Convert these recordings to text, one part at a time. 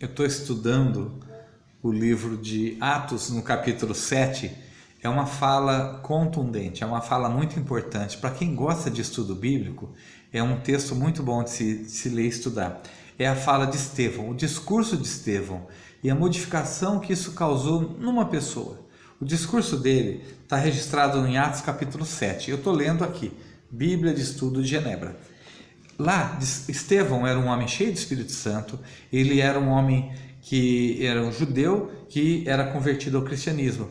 Eu estou estudando o livro de Atos no capítulo 7. É uma fala contundente, é uma fala muito importante. Para quem gosta de estudo bíblico, é um texto muito bom de se ler e estudar. É a fala de Estevão, o discurso de Estevão e a modificação que isso causou numa pessoa. O discurso dele está registrado em Atos capítulo 7. Eu estou lendo aqui, Bíblia de Estudo de Genebra. Lá, Estevão era um homem cheio do Espírito Santo, ele era um homem que era um judeu que era convertido ao cristianismo.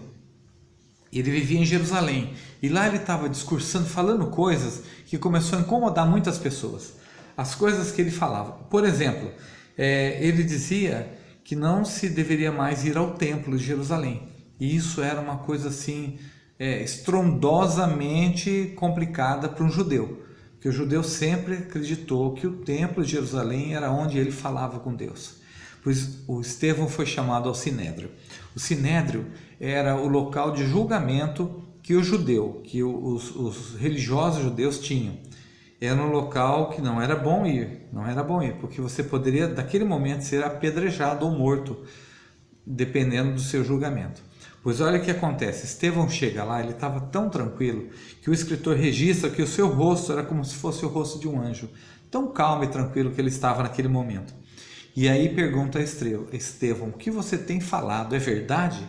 Ele vivia em Jerusalém e lá ele estava discursando, falando coisas que começou a incomodar muitas pessoas. As coisas que ele falava. Por exemplo, ele dizia que não se deveria mais ir ao templo de Jerusalém. E isso era uma coisa assim, estrondosamente complicada para um judeu. Porque o judeu sempre acreditou que o templo de Jerusalém era onde ele falava com Deus. Pois o Estevão foi chamado ao Sinédrio. O Sinédrio era o local de julgamento que o judeu, que os religiosos judeus tinham. Era um local que não era bom ir, porque você poderia, daquele momento, ser apedrejado ou morto, dependendo do seu julgamento. Pois olha o que acontece, Estevão chega lá, ele estava tão tranquilo, que o escritor registra que o seu rosto era como se fosse o rosto de um anjo, tão calmo e tranquilo que ele estava naquele momento. E aí pergunta a Estevão, o que você tem falado, é verdade?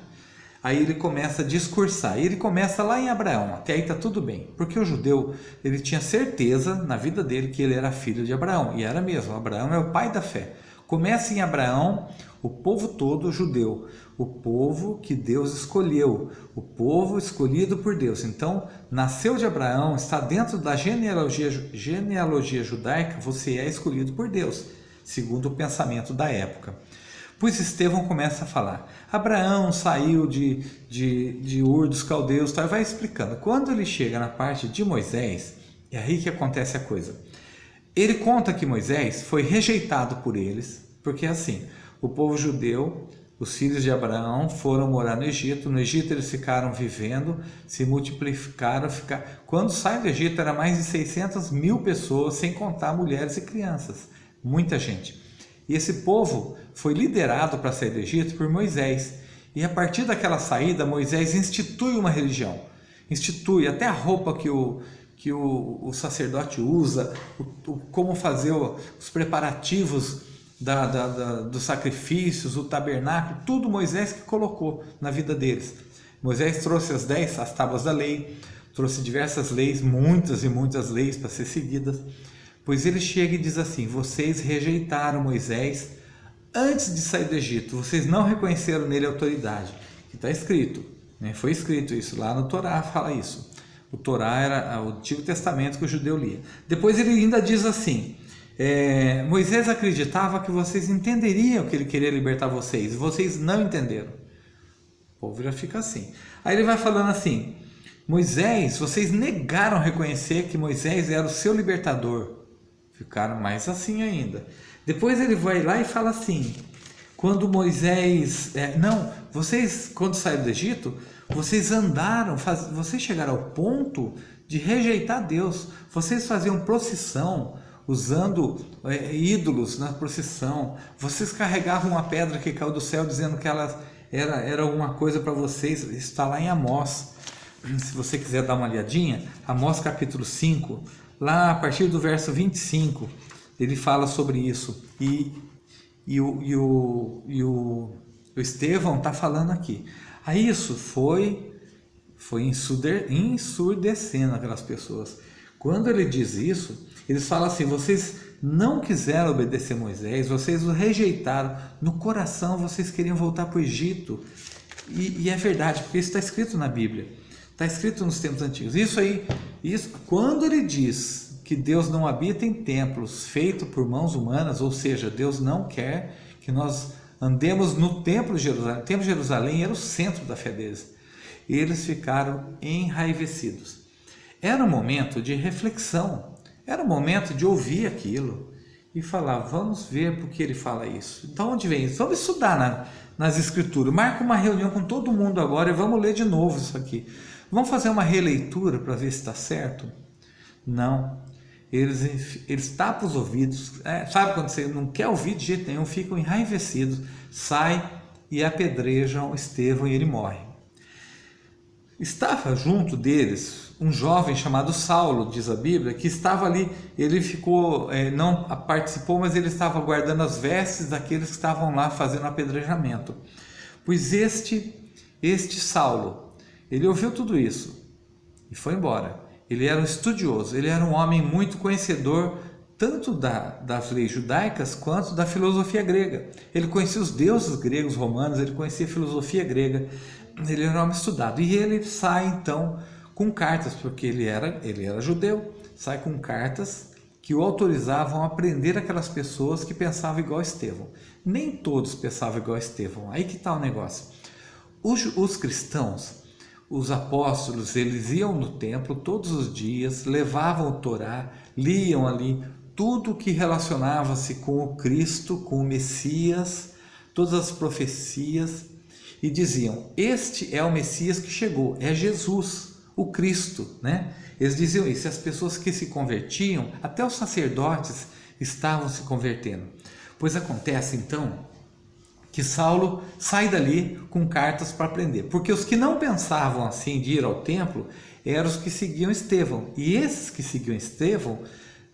Aí ele começa a discursar, e ele começa lá em Abraão, até aí está tudo bem, porque o judeu, ele tinha certeza na vida dele que ele era filho de Abraão, e era mesmo, Abraão é o pai da fé. Começa em Abraão, o povo todo judeu, o povo que Deus escolheu, o povo escolhido por Deus. Então, nasceu de Abraão, está dentro da genealogia judaica, você é escolhido por Deus, segundo o pensamento da época. Pois Estevão começa a falar, Abraão saiu de Ur dos Caldeus, tá? Vai explicando. Quando ele chega na parte de Moisés, é aí que acontece a coisa. Ele conta que Moisés foi rejeitado por eles, porque assim, o povo judeu, os filhos de Abraão foram morar no Egito eles ficaram vivendo, se multiplicaram, quando sai do Egito era mais de 600 mil pessoas, sem contar mulheres e crianças, muita gente. E esse povo foi liderado para sair do Egito por Moisés, e a partir daquela saída Moisés institui uma religião, institui até a roupa que o sacerdote usa, como fazer os preparativos dos sacrifícios, o tabernáculo, tudo Moisés que colocou na vida deles. Moisés trouxe as tábuas da lei, trouxe diversas leis, muitas e muitas leis para ser seguidas, pois ele chega e diz assim, vocês rejeitaram Moisés antes de sair do Egito, vocês não reconheceram nele autoridade, que está escrito, né? Foi escrito isso, lá no Torá fala isso. O Torá era o Antigo Testamento que o judeu lia. Depois ele ainda diz assim, Moisés acreditava que vocês entenderiam que ele queria libertar vocês, e vocês não entenderam. O povo já fica assim. Aí ele vai falando assim, Moisés, vocês negaram reconhecer que Moisés era o seu libertador. Ficaram mais assim ainda. Depois ele vai lá e fala assim, quando Moisés... vocês quando saíram do Egito, vocês vocês chegaram ao ponto de rejeitar Deus. Vocês faziam procissão, usando ídolos na procissão. Vocês carregavam uma pedra que caiu do céu, dizendo que ela era alguma coisa para vocês. Isso está lá em Amós. Se você quiser dar uma olhadinha, Amós capítulo 5, lá a partir do verso 25, ele fala sobre isso. E o Estevão está falando aqui. Aí isso foi ensurdecendo aquelas pessoas. Quando ele diz isso, eles falam assim, vocês não quiseram obedecer Moisés, vocês o rejeitaram, no coração vocês queriam voltar para o Egito. E é verdade, porque isso está escrito na Bíblia, está escrito nos tempos antigos. Quando ele diz que Deus não habita em templos feitos por mãos humanas, ou seja, Deus não quer que nós andemos no templo de Jerusalém. O templo de Jerusalém era o centro da fé deles. E eles ficaram enraivecidos. Era um momento de reflexão, era um momento de ouvir aquilo e falar, vamos ver por que ele fala isso. De onde vem isso? Vamos estudar nas escrituras. Marca uma reunião com todo mundo agora e vamos ler de novo isso aqui. Vamos fazer uma releitura para ver se está certo? Não. eles tapam os ouvidos, sabe quando você não quer ouvir de jeito nenhum, ficam enraivecidos, saem e apedrejam Estevão e ele morre. Estava junto deles um jovem chamado Saulo, diz a Bíblia, que estava ali, ele ficou, não participou, mas ele estava guardando as vestes daqueles que estavam lá fazendo apedrejamento. Pois este Saulo, ele ouviu tudo isso e foi embora. Ele era um estudioso, ele era um homem muito conhecedor tanto das leis judaicas quanto da filosofia grega. Ele conhecia os deuses gregos, romanos, ele conhecia a filosofia grega, ele era um homem estudado. E ele sai então com cartas, porque ele era judeu, sai com cartas que o autorizavam a prender aquelas pessoas que pensavam igual a Estevão. Nem todos pensavam igual a Estevão, aí que está o negócio. Os cristãos, os apóstolos, eles iam no templo todos os dias, levavam o Torá, liam ali tudo que relacionava-se com o Cristo, com o Messias, todas as profecias, e diziam: este é o Messias que chegou, é Jesus, o Cristo, né? Eles diziam isso, e as pessoas que se convertiam, até os sacerdotes estavam se convertendo. Pois acontece então que Saulo sai dali com cartas para prender, porque os que não pensavam assim de ir ao templo eram os que seguiam Estevão, e esses que seguiam Estevão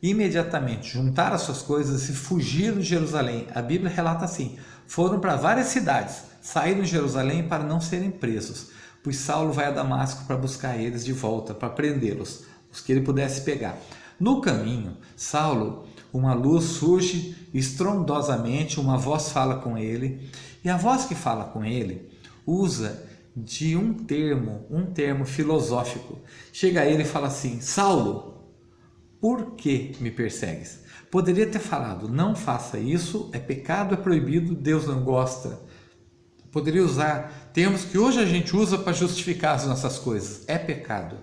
imediatamente juntaram as suas coisas e fugiram de Jerusalém. A Bíblia relata assim: foram para várias cidades, saíram de Jerusalém para não serem presos, pois Saulo vai a Damasco para buscar eles de volta, para prendê-los, os que ele pudesse pegar. No caminho, Saulo, uma luz surge estrondosamente, uma voz fala com ele, e a voz que fala com ele usa de um termo filosófico. Chega a ele e fala assim: Saulo, por que me persegues? Poderia ter falado: não faça isso, é pecado, é proibido, Deus não gosta. Poderia usar termos que hoje a gente usa para justificar as nossas coisas. É pecado,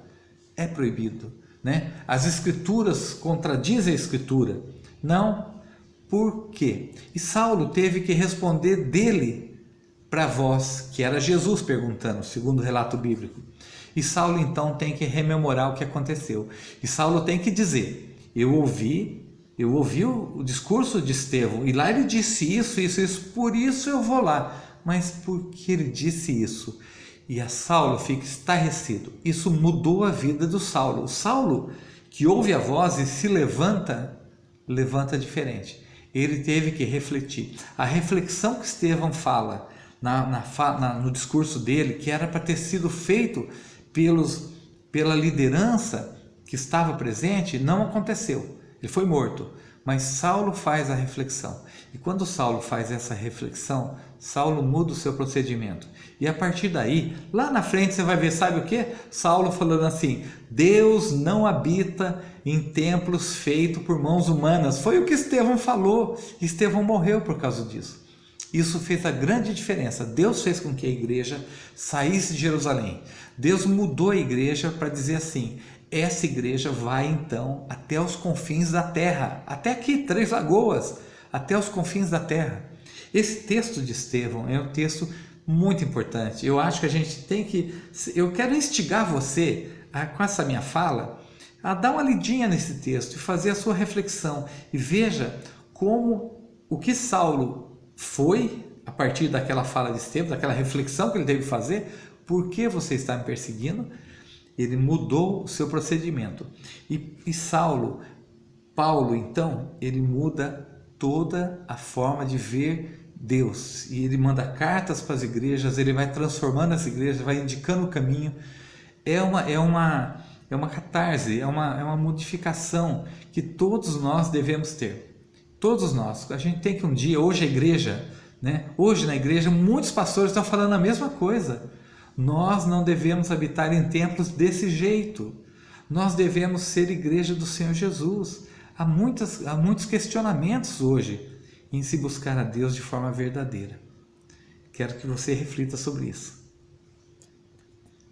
é proibido, né? As escrituras contradizem a escritura. Não, por quê? E Saulo teve que responder dele para a voz, que era Jesus perguntando, segundo o relato bíblico. E Saulo então tem que rememorar o que aconteceu. E Saulo tem que dizer: eu ouvi o discurso de Estevão, e lá ele disse isso, por isso eu vou lá. Mas por que ele disse isso? E a Saulo fica estarrecido. Isso mudou a vida do Saulo. O Saulo, que ouve a voz e se levanta diferente. Ele teve que refletir. A reflexão que Estevão fala no discurso dele, que era para ter sido feito pela liderança que estava presente, não aconteceu. Ele foi morto. Mas Saulo faz a reflexão. E quando Saulo faz essa reflexão, Saulo muda o seu procedimento. E a partir daí, lá na frente você vai ver, sabe o que? Saulo falando assim: Deus não habita em templos feitos por mãos humanas. Foi o que Estevão falou. Estevão morreu por causa disso. Isso fez a grande diferença. Deus fez com que a igreja saísse de Jerusalém. Deus mudou a igreja para dizer assim: essa igreja vai então até os confins da terra, até aqui, Três Lagoas, até os confins da terra. Esse texto de Estevão é um texto muito importante. Eu acho que a gente tem que... Eu quero instigar você, com essa minha fala, a dar uma lidinha nesse texto e fazer a sua reflexão. E veja como o que Saulo foi, a partir daquela fala de Estevão, daquela reflexão que ele teve que fazer: por que você está me perseguindo? Ele mudou o seu procedimento. E Paulo, então, ele muda toda a forma de ver Deus. E ele manda cartas para as igrejas, ele vai transformando as igrejas, vai indicando o caminho. É uma catarse, é uma modificação que todos nós devemos ter. Todos nós. A gente tem que um dia, hoje a igreja, né? Hoje na igreja, muitos pastores estão falando a mesma coisa. Nós não devemos habitar em templos desse jeito. Nós devemos ser igreja do Senhor Jesus. Há muitos questionamentos hoje em se buscar a Deus de forma verdadeira. Quero que você reflita sobre isso.